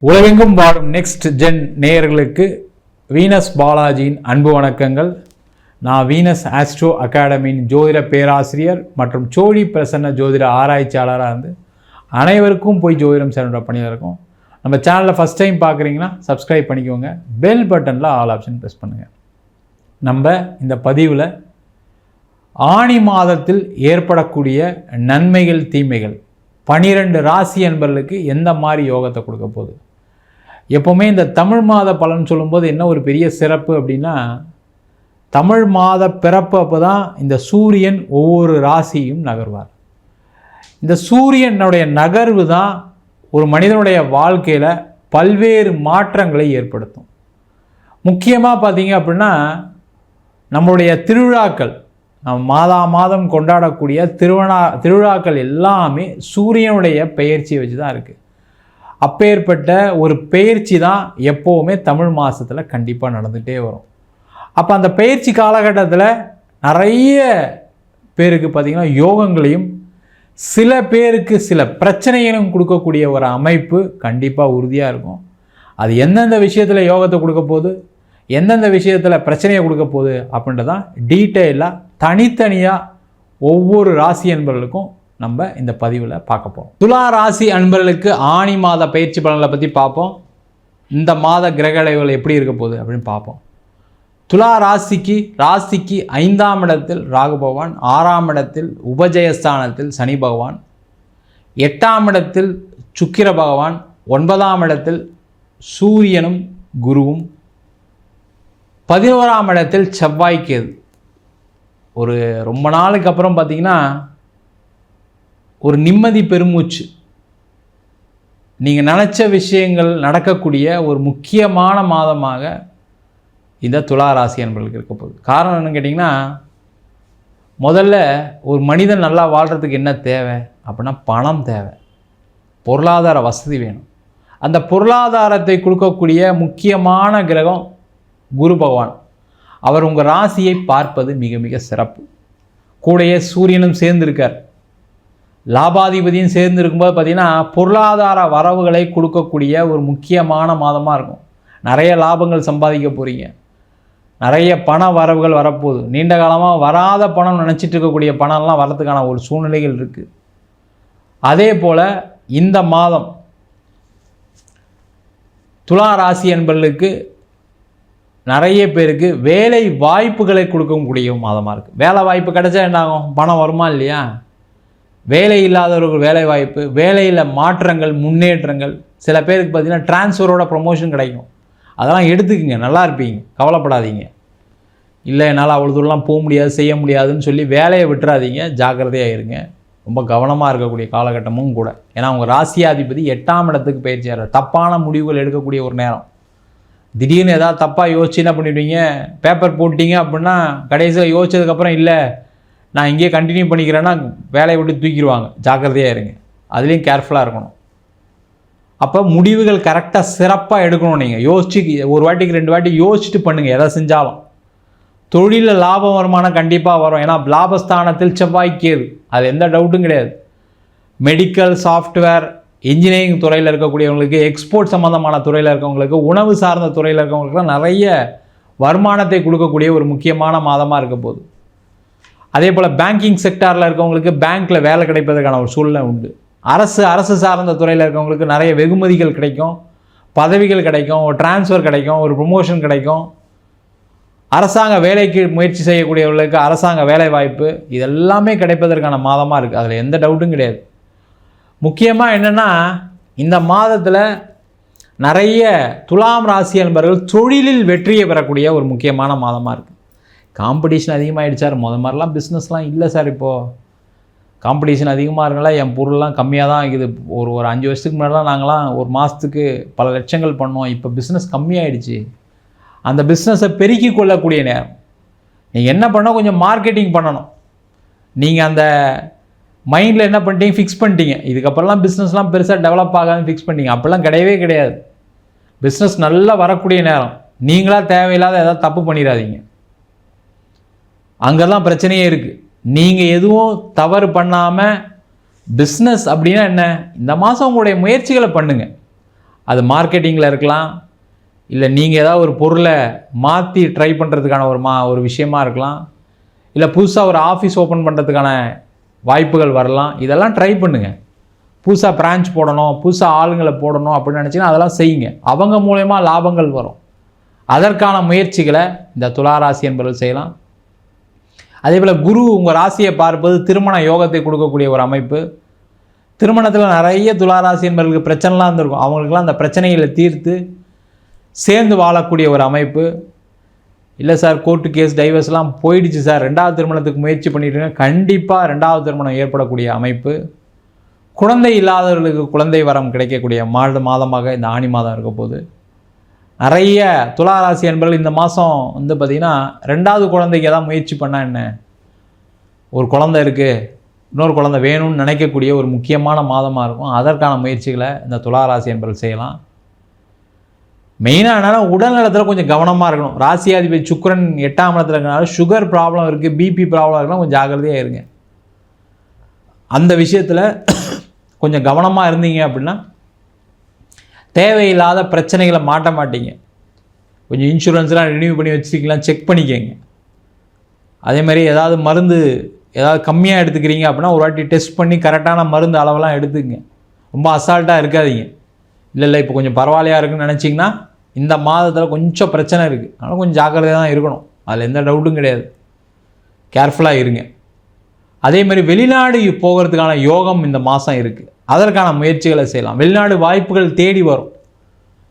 உலகெங்கும் வாழும் next gen நேயர்களுக்கு வீனஸ் பாலாஜியின் அன்பு வணக்கங்கள். நான் வீனஸ் ஆஸ்ட்ரோ அகாடமியின் ஜோதிட பேராசிரியர் மற்றும் சோழி பிரசன்ன ஜோதிட ஆராய்ச்சியாளராக இருந்து அனைவருக்கும் போய் ஜோதிடம் சேனலோட பணியில் இருக்கும். நம்ம சேனலில் ஃபஸ்ட் டைம் பார்க்குறீங்கன்னா சப்ஸ்கிரைப் பண்ணிக்கோங்க. பெல் பட்டனில் ஆல் ஆப்ஷன் ப்ரெஸ் பண்ணுங்கள். நம்ம இந்த பதிவில் ஆணி மாதத்தில் ஏற்படக்கூடிய நன்மைகள் தீமைகள் 12 ராசி அன்பர்களுக்கு எந்த மாதிரி யோகத்தை கொடுக்க போகுது. எப்போவுமே இந்த தமிழ் மாத பலன் சொல்லும்போது என்ன ஒரு பெரிய சிறப்பு அப்படின்னா, தமிழ் மாத பிறப்பு அப்போ தான் இந்த சூரியன் ஒவ்வொரு ராசியும் நகர்வார். இந்த சூரியனுடைய நகர்வு தான் ஒரு மனிதனுடைய வாழ்க்கையில் பல்வேறு மாற்றங்களை ஏற்படுத்தும். முக்கியமாக பார்த்தீங்க அப்படின்னா, நம்மளுடைய திருவிழாக்கள், நம்ம மாதம் கொண்டாடக்கூடிய திருவிழாக்கள் எல்லாமே சூரியனுடைய பெயர்ச்சியை வச்சு தான் இருக்குது. அப்பேற்பட்ட ஒரு பெயர்ச்சி தான் எப்போவுமே தமிழ் மாதத்தில் கண்டிப்பாக நடந்துகிட்டே வரும். அப்போ அந்த பெயர்ச்சி காலகட்டத்தில் நிறைய பேருக்கு பார்த்திங்கன்னா யோகங்களையும் சில பேருக்கு சில பிரச்சனைகளும் கொடுக்கக்கூடிய ஒரு அமைப்பு கண்டிப்பாக உறுதியாக இருக்கும். அது எந்தெந்த விஷயத்தில் யோகத்தை கொடுக்க போகுது, எந்தெந்த விஷயத்தில் பிரச்சனையை கொடுக்க போகுது அப்படின்றதான் டீட்டெயிலாக தனித்தனியாக ஒவ்வொரு ராசி அன்பர்களுக்கும் நம்ம இந்த பதிவில் பார்க்க போகிறோம். துலா ராசி அன்பர்களுக்கு ஆணி மாத பயிற்சி பலன்களை பற்றி பார்ப்போம். இந்த மாத கிரகநிலைகள் எப்படி இருக்க போகுது அப்படின்னு பார்ப்போம். துலா ராசிக்கு 5ஆம் இடத்தில் ராகு பகவான், 6ஆம் இடத்தில் உபஜயஸ்தானத்தில் சனி பகவான், 8ஆம் இடத்தில் சுக்கிர பகவான், 9ஆம் இடத்தில் சூரியனும் குருவும், 11ஆம் இடத்தில் செவ்வாய் கேது. ஒரு ரொம்ப நாளுக்கு அப்புறம் பார்த்திங்கன்னா ஒரு நிம்மதி பெருமூச்சு, நீங்கள் நினச்ச விஷயங்கள் நடக்கக்கூடிய ஒரு முக்கியமான மாதமாக இந்த துலா ராசி என்பர்களுக்கு இருக்க போகுது. காரணம் என்னன்னு கேட்டிங்கன்னா, முதல்ல ஒரு மனிதன் நல்லா வாழ்கிறதுக்கு என்ன தேவை அப்படின்னா பணம் தேவை, பொருளாதார வசதி வேணும். அந்த பொருளாதாரத்தை கொடுக்கக்கூடிய முக்கியமான கிரகம் குரு பகவான். அவர் உங்கள் ராசியை பார்ப்பது மிக மிக சிறப்பு. கூடையே சூரியனும் சேர்ந்திருக்கார், லாபாதிபதியும் சேர்ந்து இருக்கும்போது பார்த்திங்கன்னா பொருளாதார வரவுகளை கொடுக்கக்கூடிய ஒரு முக்கியமான மாதமாக இருக்கும். நிறைய லாபங்கள் சம்பாதிக்க போகிறீங்க, நிறைய பண வரவுகள் வரப்போகுது. நீண்ட காலமாக வராத பணம் நினச்சிட்டு இருக்கக்கூடிய பணம்லாம் வரதுக்கான ஒரு சூழ்நிலைகள் இருக்குது. அதே போல் இந்த மாதம் துலா ராசி என்பர்களுக்கு நிறைய பேருக்கு வேலை வாய்ப்புகளை கொடுக்கக்கூடிய மாதமாக இருக்குது. வேலை வாய்ப்பு கிடைச்சா என்ன ஆகும், பணம் வருமா இல்லையா? வேலை இல்லாதவர்கள் வேலை வாய்ப்பு, வேலையில் மாற்றங்கள், முன்னேற்றங்கள். சில பேருக்கு பார்த்திங்கன்னா ட்ரான்ஸ்ஃபரோட ப்ரொமோஷன் கிடைக்கும். அதெல்லாம் எடுத்துக்கங்க, நல்லா இருப்பீங்க, கவலைப்படாதீங்க. இல்லை என்னால் அவ்வளோ தூரம்லாம் போக முடியாது, செய்ய முடியாதுன்னு சொல்லி வேலையை விட்டுறாதீங்க, ஜாக்கிரதையாக இருங்க. ரொம்ப கவனமாக இருக்கக்கூடிய காலகட்டமும் கூட. ஏன்னா உங்கள் ராசியாதிபதி 8ஆம் இடத்துக்கு பயிற்சியார். தப்பான முடிவுகள் எடுக்கக்கூடிய ஒரு நேரம். திடீர்னு ஏதாவது தப்பாக யோசிச்சு என்ன பண்ணிவிடுவீங்க, பேப்பர் போட்டிங்க அப்படின்னா கடைசியில் யோசிச்சதுக்கப்புறம் இல்லை நான் இங்கேயே கண்டினியூ பண்ணிக்கிறேன்னா வேலையை விட்டு தூக்கிடுவாங்க. ஜாக்கிரதையாக இருங்க, அதுலேயும் கேர்ஃபுல்லாக இருக்கணும். அப்போ முடிவுகள் கரெக்டாக சிறப்பாக எடுக்கணும். நீங்கள் யோசிச்சு ஒரு வாட்டிக்கு 2 வாட்டி யோசிச்சுட்டு பண்ணுங்கள் எதை செஞ்சாலும். தொழிலில் லாபம் வருமானம் கண்டிப்பாக வரும். ஏன்னா லாபஸ்தானத்தில் செவ்வாய் கேது, அது எந்த டவுட்டும் கிடையாது. மெடிக்கல், சாஃப்ட்வேர், இன்ஜினியரிங் துறையில் இருக்கக்கூடியவங்களுக்கு, எக்ஸ்போர்ட் சம்மந்தமான துறையில் இருக்கவங்களுக்கு, உணவு சார்ந்த துறையில் இருக்கவங்களுக்குலாம் நிறைய வருமானத்தை கொடுக்கக்கூடிய ஒரு முக்கியமான மாதமாக இருக்க போகுது. அதே போல் பேங்கிங் செக்டாரில் இருக்கவங்களுக்கு பேங்க்கில் வேலை கிடைப்பதற்கான ஒரு சூழ்நிலை உண்டு. அரசு சார்ந்த துறையில் இருக்கவங்களுக்கு நிறைய வெகுமதிகள் கிடைக்கும், பதவிகள் கிடைக்கும், ஒரு டிரான்ஸ்ஃபர் கிடைக்கும், ஒரு ப்ரொமோஷன் கிடைக்கும். அரசாங்க வேலைக்கு முயற்சி செய்யக்கூடியவர்களுக்கு அரசாங்க வேலை வாய்ப்பு, இதெல்லாமே கிடைப்பதற்கான மாதமாக இருக்குது. அதில் எந்த டவுட்டும் கிடையாது. முக்கியமாக என்னென்னா இந்த மாதத்தில் நிறைய துலாம் ராசி என்பவர்கள் தொழிலில் வெற்றியை பெறக்கூடிய ஒரு முக்கியமான மாதமாக இருக்குது. காம்படிஷன் அதிகமாகிடுச்சு சார், மாதிரிலாம் பிஸ்னஸ்லாம் இல்லை சார். இப்போது காம்படிஷன் அதிகமாக இருக்கனால என் பொருள்லாம் கம்மியாக தான் இருக்குது. ஒரு 5 வருஷத்துக்கு முன்னாடிலாம் நாங்களாம் ஒரு மாதத்துக்கு பல லட்சங்கள் பண்ணோம், இப்போ பிஸ்னஸ் கம்மியாகிடுச்சு. அந்த பிஸ்னஸை பெருக்கி கொள்ளக்கூடிய நேரம். நீங்கள் என்ன பண்ணால் கொஞ்சம் மார்க்கெட்டிங் பண்ணணும். நீங்கள் அந்த மைண்டில் என்ன பண்ணிட்டீங்க, ஃபிக்ஸ் பண்ணிட்டீங்க, இதுக்கப்புறம்லாம் பிஸ்னஸ்லாம் பெருசாக டெவலப் ஆகாதுன்னு ஃபிக்ஸ் பண்ணிட்டீங்க. அப்படிலாம் கிடையவே கிடையாது. பிஸ்னஸ் நல்லா வரக்கூடிய நேரம். நீங்களாக தேவையில்லாத ஏதாவது தப்பு பண்ணிடாதீங்க, அங்கே தான் பிரச்சனையே இருக்குது. நீங்கள் எதுவும் தவறு பண்ணாமல் பிஸ்னஸ் அப்படின்னா என்ன, இந்த மாதம் உங்களுடைய முயற்சிகளை பண்ணுங்கள். அது மார்க்கெட்டிங்கில் இருக்கலாம், இல்லை நீங்கள் ஏதாவது ஒரு பொருளை மாற்றி ட்ரை பண்ணுறதுக்கான ஒரு விஷயமா இருக்கலாம், இல்லை புதுசாக ஒரு ஆஃபீஸ் ஓப்பன் பண்ணுறதுக்கான வாய்ப்புகள் வரலாம். இதெல்லாம் ட்ரை பண்ணுங்கள். புதுசாக பிரான்ச் போடணும், புதுசாக ஆளுங்களை போடணும் அப்படின்னு நினச்சிங்கன்னா அதெல்லாம் செய்யுங்க. அவங்க மூலயமா லாபங்கள் வரும். அதற்கான முயற்சிகளை இந்த துளாராசி என்பவர்கள் செய்யலாம். அதே போல் குரு உங்கள் ராசியை பார்ப்பது திருமண யோகத்தை கொடுக்கக்கூடிய ஒரு அமைப்பு. திருமணத்தில் நிறைய துளாராசி என்பவர்களுக்கு பிரச்சனைலாம் இருந்திருக்கும். அவங்களுக்கெல்லாம் அந்த பிரச்சனைகளை தீர்த்து சேர்ந்து வாழக்கூடிய ஒரு அமைப்பு. இல்லை சார், கோர்ட்டு கேஸ் டைவர்ஸ்லாம் போயிடுச்சு சார், 2வது திருமணத்துக்கு முயற்சி பண்ணிட்டு கண்டிப்பாக 2வது திருமணம் ஏற்படக்கூடிய அமைப்பு. குழந்தை இல்லாதவர்களுக்கு குழந்தை வரம் கிடைக்கக்கூடிய மாதமாக இந்த ஆணி மாதம் இருக்க போது. நிறைய துளாராசி என்பவர்கள் இந்த மாதம் வந்து பார்த்திங்கன்னா 2வது குழந்தைக்கு ஏதாவது முயற்சி பண்ணால் என்ன, ஒரு குழந்தை இருக்குது, இன்னொரு குழந்தை வேணும்னு நினைக்கக்கூடிய ஒரு முக்கியமான மாதமாக இருக்கும். அதற்கான முயற்சிகளை இந்த துளாராசி என்பவர்கள் செய்யலாம். மெயினாக என்னென்னா உடல் நலத்தில் கொஞ்சம் கவனமாக இருக்கணும். ராசியாதிபதி சுக்கிரன் 8ஆம் இடத்துல இருக்கனால சுகர் ப்ராப்ளம் இருக்குது, பிபி ப்ராப்ளம் இருக்குன்னா கொஞ்சம் ஜாக்கிரதையாக இருங்க. அந்த விஷயத்தில் கொஞ்சம் கவனமாக இருந்தீங்க அப்படின்னா தேவையில்லாத பிரச்சனைகளை மாட்ட மாட்டீங்க. கொஞ்சம் இன்சூரன்ஸ்லாம் ரினியூ பண்ணி வச்சுருக்கலாம், செக் பண்ணிக்கங்க. அதே மாதிரி ஏதாவது மருந்து ஏதாவது கம்மியாக எடுத்துக்கிறீங்க அப்படின்னா ஒரு வாட்டி டெஸ்ட் பண்ணி கரெக்டான மருந்து அளவெல்லாம் எடுத்துக்கங்க. ரொம்ப அசால்ட்டாக இருக்காதீங்க. இல்லை இப்போ கொஞ்சம் பரவாயில்லையாக இருக்குன்னு நினச்சிங்கன்னா இந்த மாதத்தில் கொஞ்சம் பிரச்சனை இருக்குது, அதனால் கொஞ்சம் ஜாக்கிரதையாக தான் இருக்கணும். அதில் எந்த டவுட்டும் கிடையாது. கேர்ஃபுல்லாக இருங்க. அதே மாதிரி வெளிநாடு போகிறதுக்கான யோகம் இந்த மாதம் இருக்குது. அதற்கான முயற்சிகளை செய்யலாம். வெளிநாடு வாய்ப்புகள் தேடி வரும்.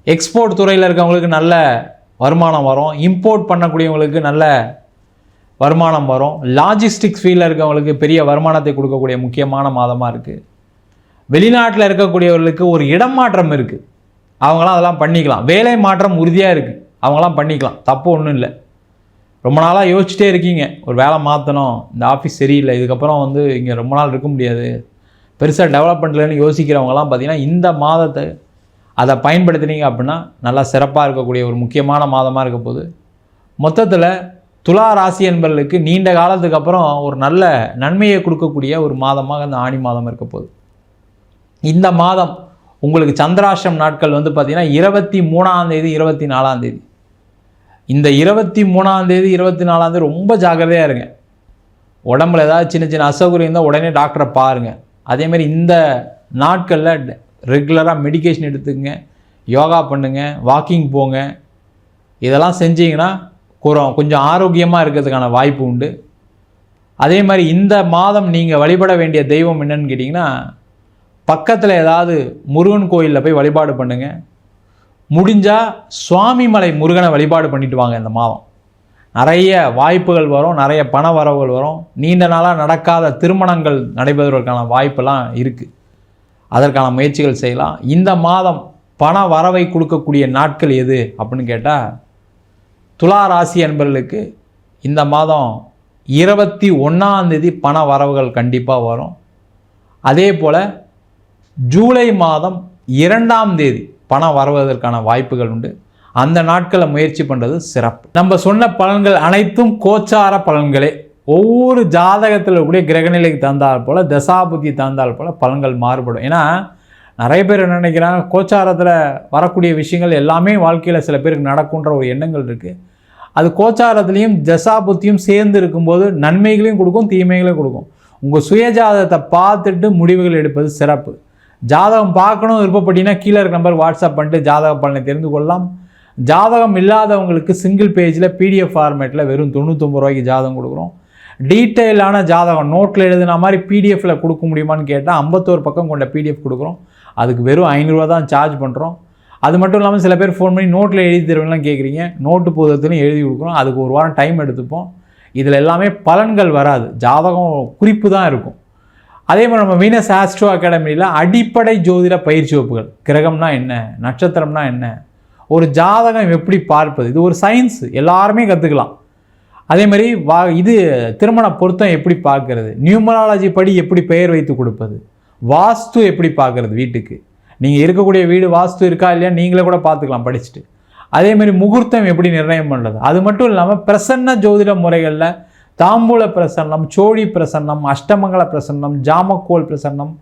எக்ஸ்போர்ட் துறையில் இருக்கவங்களுக்கு நல்ல வருமானம் வரும். இம்போர்ட் பண்ணக்கூடியவங்களுக்கு நல்ல வருமானம் வரும். லாஜிஸ்டிக்ஸ் ஃபீல்டில் இருக்கவங்களுக்கு பெரிய வருமானத்தை கொடுக்கக்கூடிய முக்கியமான மாதமாக இருக்குது. வெளிநாட்டில் இருக்கக்கூடியவர்களுக்கு ஒரு இடமாற்றம் இருக்குது, அவங்களாம் அதெல்லாம் பண்ணிக்கலாம். வேலை மாற்றம் உறுதியாக இருக்குது, அவங்களாம் பண்ணிக்கலாம், தப்பு ஒன்றும் இல்லை. ரொம்ப நாளாக யோசிச்சுட்டே இருக்கீங்க, ஒரு வேலை மாற்றணும், இந்த ஆஃபீஸ் சரியில்லை, இதுக்கப்புறம் வந்து இங்கே ரொம்ப நாள் இருக்க முடியாது, பெருசாக டெவலப்மெண்ட்லன்னு யோசிக்கிறவங்கலாம் பார்த்திங்கன்னா இந்த மாதத்தை அதை பயன்படுத்தினீங்க அப்படின்னா நல்லா சிறப்பாக இருக்கக்கூடிய ஒரு முக்கியமான மாதமாக இருக்க போது. மொத்தத்தில் துலா ராசி என்பவர்களுக்கு நீண்ட காலத்துக்கு அப்புறம் ஒரு நல்ல நன்மையை கொடுக்கக்கூடிய ஒரு மாதமாக இந்த ஆணி மாதம் இருக்க போகுது. இந்த மாதம் உங்களுக்கு சந்திராஷ்டம் நாட்கள் வந்து பார்த்திங்கன்னா 23ஆம் தேதி 24ஆம் தேதி. இந்த 23ஆம் தேதி 24ஆம் தேதி ரொம்ப ஜாக்கிரதையாக இருங்க. உடம்புல ஏதாவது சின்ன சின்ன அசௌகரியம் இருந்தால் உடனே டாக்டரை பாருங்கள். அதேமாதிரி இந்த நாட்களில் ரெகுலராக மெடிக்கேஷன் எடுத்துக்கங்க, யோகா பண்ணுங்கள், வாக்கிங் போங்க. இதெல்லாம் செஞ்சீங்கன்னா கொஞ்சம் ஆரோக்கியமாக இருக்கிறதுக்கான வாய்ப்பு உண்டு. அதே மாதிரி இந்த மாதம் நீங்கள் வழிபட வேண்டிய தெய்வம் என்னன்னு கேட்டிங்கன்னா, பக்கத்தில் ஏதாவது முருகன் கோயிலில் போய் வழிபாடு பண்ணுங்கள். முடிஞ்சால் சுவாமிமலை முருகனை வழிபாடு பண்ணிட்டு வாங்க. இந்த மாதம் நிறைய வாய்ப்புகள் வரும், நிறைய பண வரவுகள் வரும். நீண்ட நாளாக நடக்காத திருமணங்கள் நடைபெறுவதற்கான வாய்ப்பெல்லாம் இருக்குது. அதற்கான முயற்சிகள் செய்யலாம். இந்த மாதம் பண வரவை கொடுக்கக்கூடிய நாட்கள் எது அப்படின்னு கேட்டால், துலா ராசி அன்பர்களுக்கு இந்த மாதம் 21ஆம் தேதி பண வரவுகள் கண்டிப்பாக வரும். அதே போல் ஜூலை மாதம் 2ஆம் தேதி பணம் வருவதற்கான வாய்ப்புகள் உண்டு. அந்த நாட்களை முயற்சி பண்ணுறது சிறப்பு. நம்ம சொன்ன பலன்கள் அனைத்தும் கோச்சார பலன்களே. ஒவ்வொரு ஜாதகத்தில் கூடிய கிரகநிலைக்கு தந்தால் போல், தசாபுத்தி தந்தால் போல் பலன்கள் மாறுபடும். ஏன்னா நிறைய பேர் என்ன நினைக்கிறாங்க, கோச்சாரத்தில் வரக்கூடிய விஷயங்கள் எல்லாமே வாழ்க்கையில் சில பேருக்கு நடக்குன்ற ஒரு எண்ணங்கள் இருக்குது. அது கோச்சாரத்துலேயும் தசாபுத்தியும் சேர்ந்து இருக்கும்போது நன்மைகளையும் கொடுக்கும், தீமைகளையும் கொடுக்கும். உங்கள் சுயஜாதகத்தை பார்த்துட்டு முடிவுகள் எடுப்பது சிறப்பு. ஜாதகம் பார்க்கணும் விருப்பப்பட்டீங்கன்னா கீழே இருக்க நம்பர் வாட்ஸ்அப் பண்ணிட்டு ஜாதக பலனை தெரிந்து கொள்ளலாம். ஜாதகம் இல்லாதவங்களுக்கு சிங்கிள் பேஜில் PDF ஃபார்மேட்டில் வெறும் 99 ரூபாய்க்கு ஜாதகம் கொடுக்குறோம். டீட்டெயிலான ஜாதகம் நோட்டில் எழுதுன மாதிரி PDFில் கொடுக்க முடியுமான்னு கேட்டால் 51 பக்கம் கொண்ட PDF கொடுக்குறோம். அதுக்கு வெறும் 500 ரூபா தான் சார்ஜ் பண்ணுறோம். அது மட்டும் இல்லாமல் சில பேர் ஃபோன் பண்ணி நோட்டில் எழுதி தருவீங்களாம் கேட்குறீங்க. நோட்டு புத்தகத்துலையும் எழுதி கொடுக்குறோம். அதுக்கு ஒரு வாரம் டைம் எடுத்துப்போம். இதில் எல்லாமே பலன்கள் வராது, ஜாதகம் குறிப்பு தான் இருக்கும். அதே மாதிரி நம்ம வீனஸ் ஆஸ்ட்ரோ அகாடமியில் அடிப்படை ஜோதிட பயிற்சி வகுப்புகள், கிரகம்னா என்ன, நட்சத்திரம்னா என்ன, ஒரு ஜாதகம் எப்படி பார்ப்பது, இது ஒரு சயின்ஸ், எல்லாருமே கற்றுக்கலாம். அதே மாதிரி இது திருமண பொருத்தம் எப்படி பார்க்கறது, நியூமராலஜி படி எப்படி பெயர் வைத்து கொடுப்பது, வாஸ்து எப்படி பார்க்குறது, வீட்டுக்கு நீங்கள் இருக்கக்கூடிய வீடு வாஸ்து இருக்கா இல்லையா நீங்களே கூட பார்த்துக்கலாம் படிச்சுட்டு. அதேமாதிரி முகூர்த்தம் எப்படி நிர்ணயம் பண்ணுறது. அது மட்டும் இல்லாமல் பிரசன்ன ஜோதிட முறைகளில் தாம்பூல பிரசன்னம், சோழி பிரசன்னம், அஷ்டமங்கல பிரசன்னம், ஜாமக்கோல் பிரசன்னம்,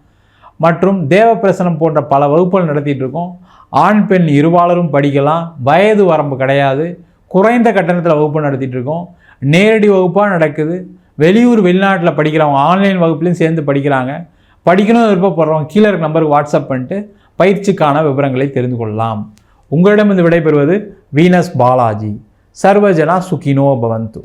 மற்றும் தேவப்பிரசனம் போன்ற பல வகுப்புகள் நடத்திட்டு இருக்கோம். ஆண் பெண் இருபாலரும் படிக்கலாம். வயது வரம்பு கிடையாது. குறைந்த கட்டணத்தில் வகுப்பு நடத்திட்டு இருக்கோம். நேரடி வகுப்பாக நடக்குது. வெளியூர் வெளிநாட்டில் படிக்கிறவங்க ஆன்லைன் வகுப்புலையும் சேர்ந்து படிக்கிறாங்க. படிக்கணும் விருப்பப்படுறவங்க கீழே இருக்க நம்பருக்கு வாட்ஸ்அப் பண்ணிட்டு பயிற்சிக்கான விவரங்களை தெரிந்து கொள்ளலாம். உங்களிடம் இந்த விடைபெறுவது வீனஸ் பாலாஜி. சர்வஜனா சுகினோ பவந்து.